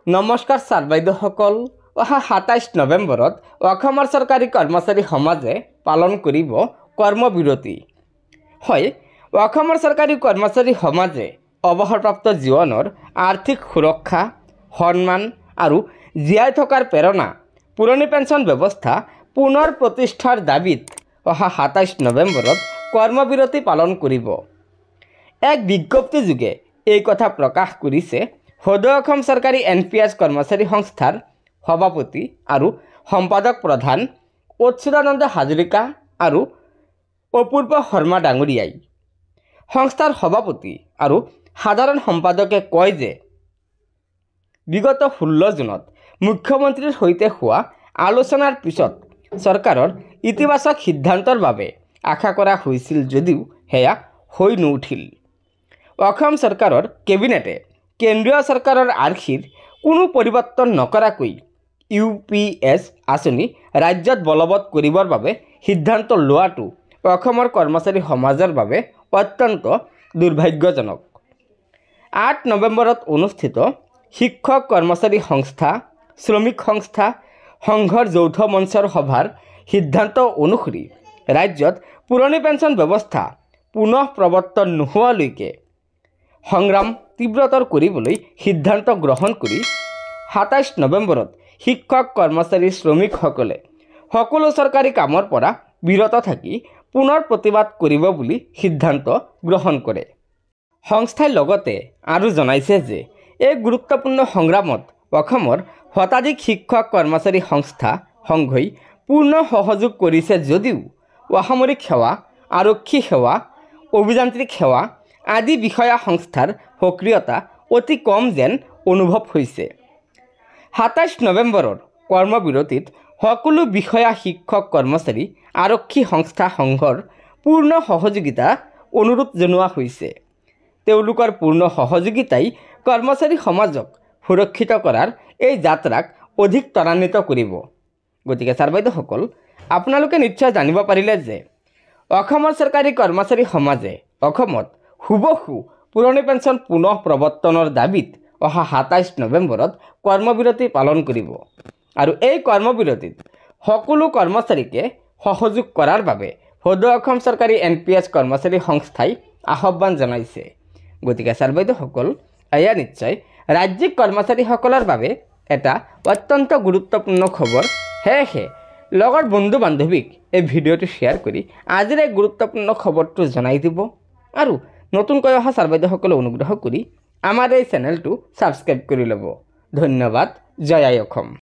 নমস্কাৰ ছাৰ বাইদেউসকল। অহা ২৭ নৱেম্বৰত অসমৰ চৰকাৰী কৰ্মচাৰী সমাজে পালন কৰিব কৰ্মবিৰতি। হয়, অসমৰ চৰকাৰী কৰ্মচাৰী সমাজে অৱসৰপ্ৰাপ্ত জীৱনৰ আৰ্থিক সুৰক্ষা, সন্মান আৰু জীয়াই থকাৰ প্ৰেৰণা পুৰণি পেঞ্চন ব্যৱস্থা পুনৰ প্ৰতিষ্ঠাৰ দাবীত অহা ২৭ নৱেম্বৰত কৰ্মবিৰতি পালন কৰিব। এক বিজ্ঞপ্তিযোগে এই কথা প্ৰকাশ কৰিছে সদৌ অসম চৰকাৰী NPS কৰ্মচাৰী সংস্থাৰ সভাপতি আৰু সম্পাদক প্ৰধান অচ্যুতানন্দ হাজৰিকা আৰু অপূৰ্ব শৰ্মা ডাঙৰীয়াই। সংস্থাৰ সভাপতি আৰু সাধাৰণ সম্পাদকে কয় যে বিগত 16 জুনত মুখ্যমন্ত্ৰীৰ সৈতে হোৱা আলোচনাৰ পিছত চৰকাৰৰ ইতিবাচক সিদ্ধান্তৰ বাবে আশা কৰা হৈছিল যদিও সেয়া হৈ নুঠিল। অসম চৰকাৰৰ কেবিনেটে কেন্দ্ৰীয় চৰকাৰৰ আৰ্হিৰ কোনো পৰিৱৰ্তন নকৰাকৈ UPS আঁচনি ৰাজ্যত বলবৎ কৰিবৰ বাবে সিদ্ধান্ত লোৱাটো অসমৰ কৰ্মচাৰী সমাজৰ বাবে অত্যন্ত দুৰ্ভাগ্যজনক। ৮ নৱেম্বৰত অনুষ্ঠিত শিক্ষক কৰ্মচাৰী সংস্থা, শ্ৰমিক সংস্থা সংঘৰ যৌথ মঞ্চৰ সভাৰ সিদ্ধান্ত অনুসৰি ৰাজ্যত পুৰণি পেঞ্চন ব্যৱস্থা পুনঃ প্ৰৱৰ্তন নোহোৱালৈকে সংগ্ৰাম তীব্ৰতৰ কৰিবলৈ সিদ্ধান্ত গ্ৰহণ কৰি ২৭ নৱেম্বৰত শিক্ষক কৰ্মচাৰী শ্ৰমিকসকলে সকলো চৰকাৰী কামৰ পৰা বিৰত থাকি পুনৰ প্ৰতিবাদ কৰিব বুলি সিদ্ধান্ত গ্ৰহণ কৰে। সংস্থাই লগতে আৰু জনাইছে যে এই গুৰুত্বপূৰ্ণ সংগ্ৰামত অসমৰ শতাধিক শিক্ষক কৰ্মচাৰী সংস্থা সংঘই পূৰ্ণ সহযোগ কৰিছে যদিও অসামৰিক সেৱা, আৰক্ষী সেৱা, অভিযান্ত্ৰিক সেৱা আদি বিষয়া সংস্থাৰ সক্ৰিয়তা অতি কম যেন অনুভৱ হৈছে। ২৭ নৱেম্বৰৰ কৰ্মবিৰতিত সকলো বিষয়া, শিক্ষক কৰ্মচাৰী, আৰক্ষী সংস্থা সংঘৰ পূৰ্ণ সহযোগিতা অনুৰোধ জনোৱা হৈছে। তেওঁলোকৰ পূৰ্ণ সহযোগিতাই কৰ্মচাৰী সমাজক সুৰক্ষিত কৰাৰ এই যাত্ৰাক অধিক ত্বৰান্বিত কৰিব। গতিকে ছাৰ বাইদেউসকল, আপোনালোকে নিশ্চয় জানিব পাৰিলে যে অসমৰ চৰকাৰী কৰ্মচাৰী সমাজে অসমত হুবহু পুৰণি পেঞ্চন পুনঃ প্ৰৱৰ্তনৰ দাবীত অহা ২৭ নৱেম্বৰত কৰ্মবিৰতি পালন কৰিব আৰু এই কৰ্মবিৰতিত সকলো কৰ্মচাৰীকে সহযোগ কৰাৰ বাবে সদৌ অসম চৰকাৰী NPS কৰ্মচাৰী সংস্থাই আহ্বান জনাইছে। গতিকে ছাৰ বাইদেউসকল, এয়া নিশ্চয় ৰাজ্যিক কৰ্মচাৰীসকলৰ বাবে এটা অত্যন্ত গুৰুত্বপূৰ্ণ খবৰ। সেয়েহে লগৰ বন্ধু বান্ধৱীক এই ভিডিঅ'টো শ্বেয়াৰ কৰি আজিৰ এই গুৰুত্বপূৰ্ণ খবৰটো জনাই দিব আৰু নতুনকৈ অহা ছাৰ বাইদেউসকলে অনুগ্ৰহ কৰি আমাৰ এই চেনেলটো ছাবস্ক্ৰাইব কৰি ল'ব। ধন্যবাদ। জয় আই অসম।